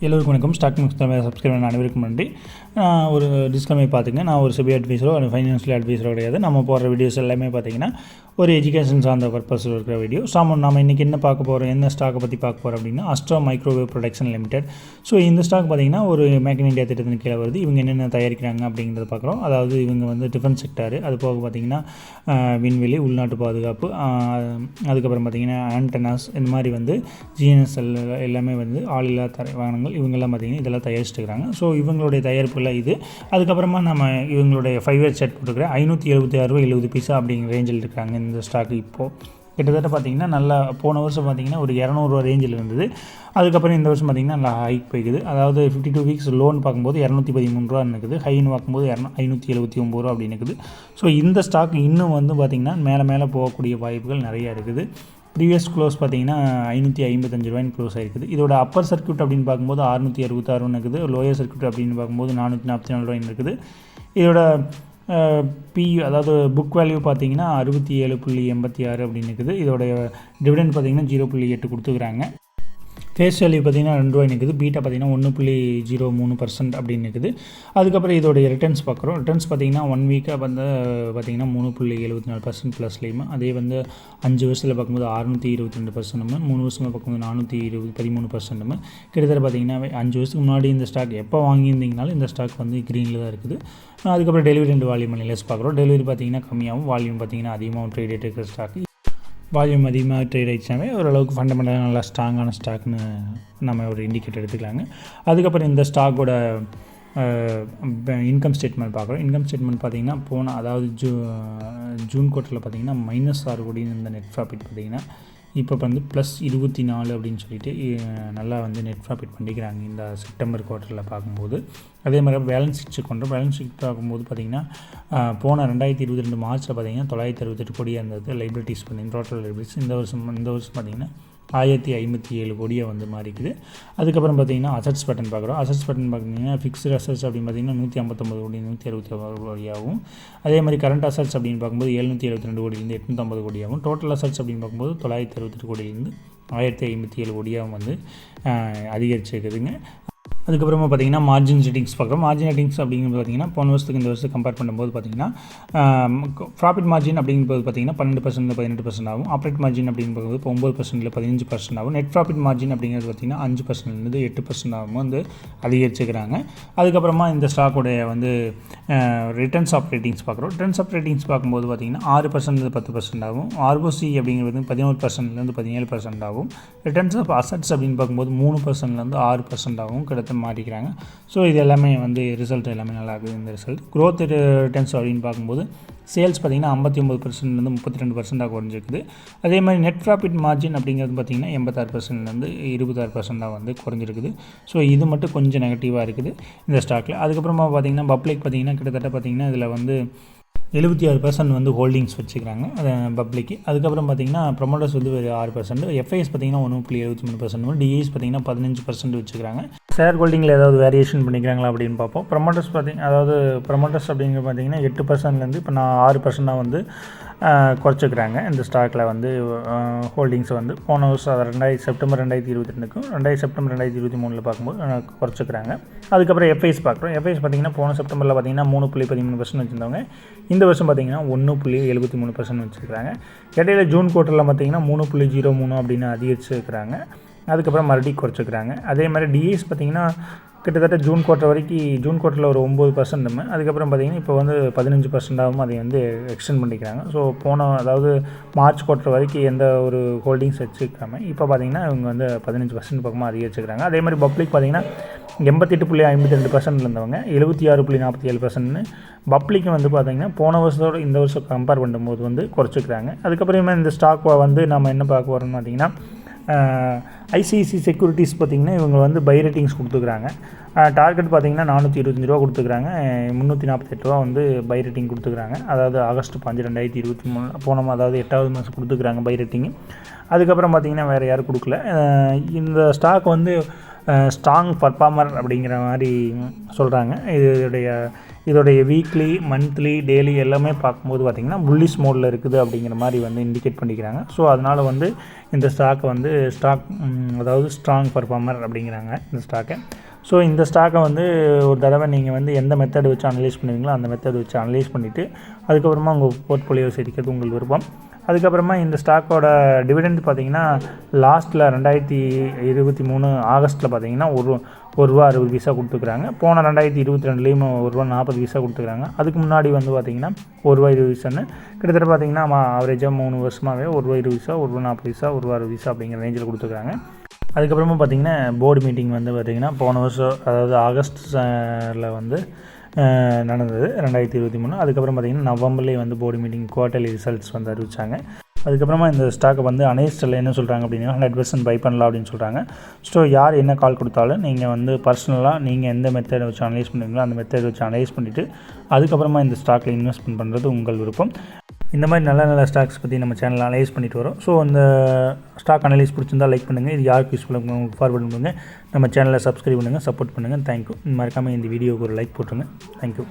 எல்லோருக்கும் வணக்கம். Stock market subscribe பண்ண அனைவருக்கும் நன்றி. ஒரு டிஸ்க்ளைமர் பார்த்துங்க, நான் ஒரு செபி அட்வைஸரோ ஒரு ஃபைனான்ஷியல் அட்வைஸரோ கிடையாது. நம்ம போடுற வீடியோஸ் எல்லாமே பார்த்திங்கன்னா ஒரு எஜுகேஷன் சார்ந்த பர்பஸ் இருக்கிற வீடியோ. நம்ம இன்றைக்கி என்ன பார்க்க போகிறோம், என்ன ஸ்டாக்கை பற்றி பார்க்க போகிறோம் அப்படின்னா Astra Microwave Products Limited. So இந்த ஸ்டாக் பார்த்திங்கன்னா ஒரு மேக் இன் இந்தியா திட்டத்தின் கீழே வருது. இவங்க என்னென்ன தயாரிக்கிறாங்க அப்படிங்கிறத பார்க்குறோம். அதாவது இவங்க வந்து டிஃபென்ஸ் செக்டார், அது போக பார்த்திங்கன்னா விண்வெளி, உள்நாட்டு பாதுகாப்பு, அதுக்கப்புறம் பார்த்திங்கன்னா ஆண்டனாஸ், இந்த மாதிரி வந்து ஜிஎன்எஸ்எல் எல்லாமே வந்து ஆளில்லா வாகனங்கள் இவங்கெல்லாம் பார்த்திங்கன்னா இதெல்லாம் தயாரிச்சுட்டுருக்காங்க. ஸோ இவங்களுடைய தயாரிப்புகள் இது. அதுக்கப்புறமா நம்ம இவங்களுடைய 5 இயர் செட் போட்டுக்கிறேன் 576.70 அப்படிங்கிற ரேஞ்சில் இருக்காங்க இந்த ஸ்டாக். இப்போது கிட்டத்தட்ட பார்த்திங்கன்னா நல்லா போன வருஷம் பார்த்திங்கன்னா ஒரு 200 ரேஞ்சில் இருந்தது. அதுக்கப்புறம் இந்த வருஷம் பார்த்திங்கன்னா நல்லா ஹைக் போய்க்குது. அதாவது 52 வீக்ஸ் லோன் பார்க்கும்போது 213 இருக்குது, ஹைன்னு பார்க்கும்போது 579 அப்படின்னு இருக்குது. ஸோ இந்த ஸ்டாக் இன்னும் வந்து பார்த்திங்கன்னா மேலே போகக்கூடிய வாய்ப்புகள் நிறையா இருக்குது. ப்ரீவியஸ் க்ளோஸ் பார்த்திங்கன்னா 555 க்ளோஸ் ஆகிருக்குது. இதோட அப்பர் சர்க்யூட் அப்படின்னு பார்க்கும்போது 666 இருக்குது, லோயர் சர்க்யூட் அப்படின்னு பார்க்கும்போது 444 இருக்குது. இதோட அதாவது புக் வேல்யூ பார்த்திங்கன்னா 67.86 அப்படின்னு இருக்குது. இதோட டிவிடெண்ட் பார்த்திங்கன்னா 0.8 கொடுத்துக்கிறாங்க. ஃபேஸ் வேல்யூ பார்த்திங்கன்னா ₹2 இருக்குது. பீட்டா பார்த்திங்கன்னா 1.03% அப்படின்னு இருக்குது. அதுக்கப்புறம் இதோடைய ரிட்டர்ன்ஸ் பார்க்குறோம். ரிட்டர்ன்ஸ் பார்த்திங்கன்னா 1 வீக்காக வந்து பார்த்திங்கன்னா 3.74% ப்ளஸ்லேயுமே, அதே வந்து 5 வருஷத்தில் பார்க்கும்போது 622%, 3 வருஷமாக பார்க்கும்போது 413%. கிட்டத்தட்ட பார்த்திங்கன்னா 5 வருஷத்துக்கு முன்னாடி இந்த ஸ்டாக் எப்போ வாங்கியிருந்தீங்கனாலும் இந்த ஸ்டாக் வந்து க்ரீனில் தான் இருக்குது. அதுக்கப்புறம் டெலிவரி அண்ட் வால்யூம் அனலைஸ் பார்க்குறோம். டெலிவரி பார்த்திங்கன்னா கம்மியாகவும், வால்யூம் பார்த்திங்கன்னா அதிகமாகவும் ட்ரேட் ஆகிட்டு இருக்கிற ஸ்டாக். வால்யூம் அதிகமாக ட்ரேட் ஆகிடுச்சாவே ஓரளவுக்கு ஃபண்டமெண்டலாக நல்லா ஸ்ட்ராங்கான ஸ்டாக்னு நம்ம ஒரு இண்டிகேட்டர் எடுத்துக்கலாங்க. அதுக்கப்புறம் இந்த ஸ்டாக்கோட இன்கம் ஸ்டேட்மெண்ட் பார்க்குறோம். இன்கம் ஸ்டேட்மெண்ட் பார்த்திங்கன்னா அதாவது ஜூன் குவார்ட்டரில் பார்த்திங்கன்னா -6 கோடி இந்த நெட் ப்ராஃபிட் பார்த்திங்கன்னா இப்போ வந்து +24 அப்படின்னு சொல்லிட்டு நல்லா வந்து நெட் ப்ராஃபிட் பண்ணிக்கிறாங்க இந்த செப்டம்பர் குவார்ட்டரில் பார்க்கும்போது. அதே மாதிரி பேலன்ஸ் ஷீட் செக் பண்ணுறோம். பேலன்ஸ் ஷீட் பார்க்கும்போது பார்த்திங்கன்னா போன 2022 மார்ச்சில் பார்த்திங்கன்னா 968 கோடியாக இருந்தது லைபிலிட்டிஸ் பார்த்திங்கன்னா டோட்டல் லைபிலிட்டிஸ். இந்த வருஷம் பார்த்திங்கன்னா 1057 கோடியாக வந்து மாறிக்குது. அதுக்கப்புறம் பார்த்திங்கன்னா அசட்ஸ் பேட்டர்ன் பார்க்குறோம். அசட்ஸ் பேட்டர்ன் பார்த்திங்கன்னா ஃபிக்ஸ்டு அசட்ஸ் அப்படின்னு பார்த்திங்கன்னா 159 கோடி 166 கோடியாகவும், அதே மாதிரி கரண்ட் அசட்ஸ் அப்படின்னு பார்க்கும்போது 772 கோடியிலேருந்து 850 கோடியாகவும், டோட்டல் அசட்ஸ் அப்படின்னு பார்க்கும்போது 968 கோடியிலேருந்து 1057 கோடியாகவும் வந்து அதிகரிச்சிருக்குதுங்க. அதுக்கப்புறமா பார்த்திங்கன்னா மார்ஜின் செட்டிங்ஸ் பார்க்குறோம். மார்ஜின் செட்டிங்ஸ் அப்படிங்கிறது பார்த்திங்கன்னா போன வருஷத்துக்கு இந்த வருஷத்துக்கு கம்பேர் பண்ணும்போது பார்த்திங்கன்னா ப்ராஃபிட் மார்ஜின் அப்படிங்கும்போது பார்த்திங்கன்னா 12% 18% ஆகும். ஆப்ரேட் மார்ஜின் அப்படிங்கும்போது இப்போ 9% 15% ஆகும். நெட் ப்ராஃபிட் மார்ஜின் அப்படிங்கிறது பார்த்திங்கன்னா 5% 8% ஆகும் வந்து அதிகரிச்சுக்கிறாங்க. அதுக்கப்புறமா இந்த ஸ்டாக்கோடைய வந்து ரிட்டர்ன்ஸ் ஆஃப் ரேட்டிங்ஸ் பார்க்குறோம். ரிட்டர்ன்ஸ் ஆஃப் ரேட்டிங்ஸ் பார்க்கும்போது பார்த்திங்கன்னா 6% 10% ஆகும். ஆர்ஓசி அப்படிங்கிறது 11% 17% ஆகும். ரிட்டர்ன்ஸ் ஆஃப் அசட்ஸ் அப்படின்னு பார்க்கும்போது 3% 6% ஆகும் கிட்டத்தட்ட மாறிக்கிறாங்க. ஸோ இது எல்லாமே வந்து ரிசல்ட் எல்லாமே நல்லா இருக்குது. இந்த ரிசல்ட் க்ரோத் ரிட்டர்ன்ஸ் அப்படின்னு பார்க்கும்போது சேல்ஸ் பார்த்திங்கன்னா 59% 32% குறைஞ்சிருக்குது. அதே மாதிரி நெட் ப்ராஃபிட் மார்ஜின் அப்படிங்கிறது பார்த்திங்கன்னா 86% 26% வந்து குறைஞ்சிருக்குது. ஸோ இது மட்டும் கொஞ்சம் நெகட்டிவாக இருக்குது இந்த ஸ்டாக்கில். அதுக்கப்புறமா பார்த்திங்கன்னா பப்ளிக் பார்த்திங்கன்னா கிட்டத்தட்ட பார்த்திங்கன்னா இதில் வந்து 76% வந்து ஹோல்டிங்ஸ் வச்சுக்கிறாங்க பப்ளிக்கு. அதுக்கப்புறம் பார்த்திங்கன்னா ப்ரொமோட்டர்ஸ் வந்து ஒரு 6%, எஃப்ஐஎஸ் பார்த்திங்கன்னா 1.73%, டிஐஸ் பார்த்திங்கன்னா 15% வச்சுக்கிறாங்க. ஷேர் ஹோல்டிங்கில் ஏதாவது வேரியேஷன் பண்ணிக்கிறாங்களா அப்படின்னு பார்ப்போம். ப்ரொமோட்டர்ஸ் ப்ரொமோட்டர்ஸ் அப்படிங்கிற பார்த்திங்கன்னா 8%லேருந்து இப்போ 6% வந்து குறைச்சிக்கிறாங்க இந்த ஸ்டாக்கில் வந்து ஹோல்டிங்ஸ் வந்து. போன வருஷம் செப்டம்பர் 2022க்கும் செப்டம்பர் 2023 பார்க்கும்போது குறைச்சிக்கிறாங்க. அதுக்கப்புறம் எஃப்ஐஎஸ் பார்க்குறோம். எஃப்ஐஎஸ் பார்த்திங்கன்னா போன செப்டம்பரில் பார்த்திங்கன்னா 3.13% வச்சுருந்தவங்க இந்த வருஷம் பார்த்திங்கன்னா 1.73% வச்சுருக்காங்க. இடையில ஜூன் குவார்ட்டரில் பார்த்திங்கன்னா 3.03 அப்படின்னு அதிகரிச்சுருக்கிறாங்க. அதுக்கப்புறம் மறுபடியும் குறைச்சிக்கிறாங்க. அதே மாதிரி டிஎஸ் பார்த்திங்கன்னா கிட்டத்தட்ட ஜூன் குவார்ட்டரில் ஒரு 9%, அதுக்கப்புறம் பார்த்திங்கன்னா இப்போ வந்து 15% அதை வந்து எக்ஸ்டெண்ட் பண்ணிக்கிறாங்க. ஸோ அதாவது மார்ச் குவார்ட்டர் வரைக்கும் எந்த ஒரு ஹோல்டிங்ஸ் வச்சுக்காமல் இப்போ பார்த்திங்கன்னா இவங்க வந்து 15% பக்கமாக அதிகரிச்சுக்கிறாங்க. அதே மாதிரி பப்ளிக் பார்த்திங்கன்னா 88.52% இருந்தவங்க 76.47%. பப்ளிக்கு வந்து பார்த்திங்கன்னா போன வருஷத்தோடு இந்த வருஷம் கம்பேர் பண்ணும்போது வந்து குறைச்சிக்கிறாங்க. அதுக்கப்புறமா இந்த ஸ்டாக் வந்து நம்ம என்ன பார்க்க வரோம்னு பார்த்திங்கன்னா ஐசிஐசி செக்யூரிட்டிஸ் பார்த்திங்கன்னா இவங்க வந்து பை ரேட்டிங்ஸ் கொடுத்துக்கிறாங்க. டார்கெட் பார்த்திங்கன்னா ₹425 கொடுத்துக்கிறாங்க. ₹348 வந்து பை ரேட்டிங் கொடுத்துக்கிறாங்க. அதாவது ஆகஸ்ட் 5 2023 அதாவது 8வது மாதம் கொடுத்துக்கிறாங்க பை ரேட்டிங்கு. அதுக்கப்புறம் பார்த்திங்கன்னா வேறு யாரும் கொடுக்கல. இந்த ஸ்டாக் வந்து ஸ்ட்ராங் பர்ஃபார்மர் அப்படிங்கிற மாதிரி சொல்கிறாங்க. இதோடைய இதோடைய வீக்லி, மந்த்லி, டெய்லி எல்லாமே பார்க்கும்போது பார்த்திங்கன்னா புல்லிஷ் மோடில் இருக்குது அப்படிங்கிற மாதிரி வந்து இண்டிகேட் பண்ணிக்கிறாங்க. ஸோ அதனால் வந்து இந்த ஸ்டாக்கை வந்து அதாவது ஸ்ட்ராங் பர்ஃபார்மர் அப்படிங்கிறாங்க இந்த ஸ்டாக்கை. ஸோ இந்த ஸ்டாக்கை வந்து ஒரு தடவை நீங்கள் வந்து எந்த மெத்தட் வச்சு அனலைஸ் பண்ணுவீங்களோ அந்த மெத்தட் வச்சு அனலைஸ் பண்ணிவிட்டு அதுக்கப்புறமா உங்கள் போர்ட்ஃபோலியோ சேர்க்கிறது உங்கள் விருப்பம். அதுக்கப்புறமா இந்த ஸ்டாக்கோட டிவிடெண்ட் பார்த்திங்கன்னா லாஸ்ட்டில் 2023 ஆகஸ்ட்டில் பார்த்திங்கன்னா ₹1.60 கொடுத்துருக்குறாங்க. போன 2022லேயும் ₹1.40 கொடுத்துருக்குறாங்க. அதுக்கு முன்னாடி வந்து பார்த்திங்கன்னா ₹1.20 கிட்டத்தட்ட பார்த்திங்கன்னா ஆவரேஜாக 3 வருஷமாகவே ₹1.20, ₹1.40, ₹1.60 அப்படிங்கிற ரேஞ்சில் கொடுத்துருக்குறாங்க. அதுக்கப்புறமா பார்த்திங்கன்னா போர்டு மீட்டிங் வந்து பார்த்திங்கன்னா போன வருஷம் அதாவது ஆகஸ்ட்டில் வந்து நடந்தது 2023. அதுக்கப்புறம் பார்த்திங்கன்னா நவம்பர்லேயே வந்து போர்டு மீட்டிங் குவார்ட்டர்லி ரிசல்ட்ஸ் வந்து அறிவிச்சாங்க. அதுக்கப்புறமா இந்த ஸ்டாக்கை வந்து அனலிஸ்ட்டில் என்ன சொல்கிறாங்க அப்படின்னா 100% பை பண்ணலாம் அப்படின்னு சொல்கிறாங்க. ஸோ யார் என்ன கால் கொடுத்தாலும் நீங்கள் வந்து பர்சனலாக நீங்கள் எந்த மெத்தடை வச்சு அனலைஸ் பண்ணுவீங்களோ அந்த மெத்தடை வச்சு அனலைஸ் பண்ணிவிட்டு அதுக்கப்புறமா இந்த ஸ்டாக்கில் இன்வெஸ்ட்மெண்ட் பண்ணுறது உங்கள் விருப்பம். இந்த மாதிரி நல்ல ஸ்டாக்ஸ் பற்றி நம்ம சேனலில் அனலைஸ் பண்ணிட்டு வரோம். ஸோ அந்த ஸ்டாக் அனலைஸ் பிடிச்சிருந்தால் லைக் பண்ணுங்கள். இது யாருக்கு யூஸ்ஃபுல்லாக உங்களுக்கு ஃபார்வர்ட் பண்ணுங்கள். நம்ம சேனலை சப்ஸ்கிரைப் பண்ணுங்கள், சப்போர்ட் பண்ணுங்கள். தேங்க்யூ. மறக்காமல் இந்த வீடியோவுக்கு ஒரு லைக் போட்டுருங்க. தேங்க்யூ.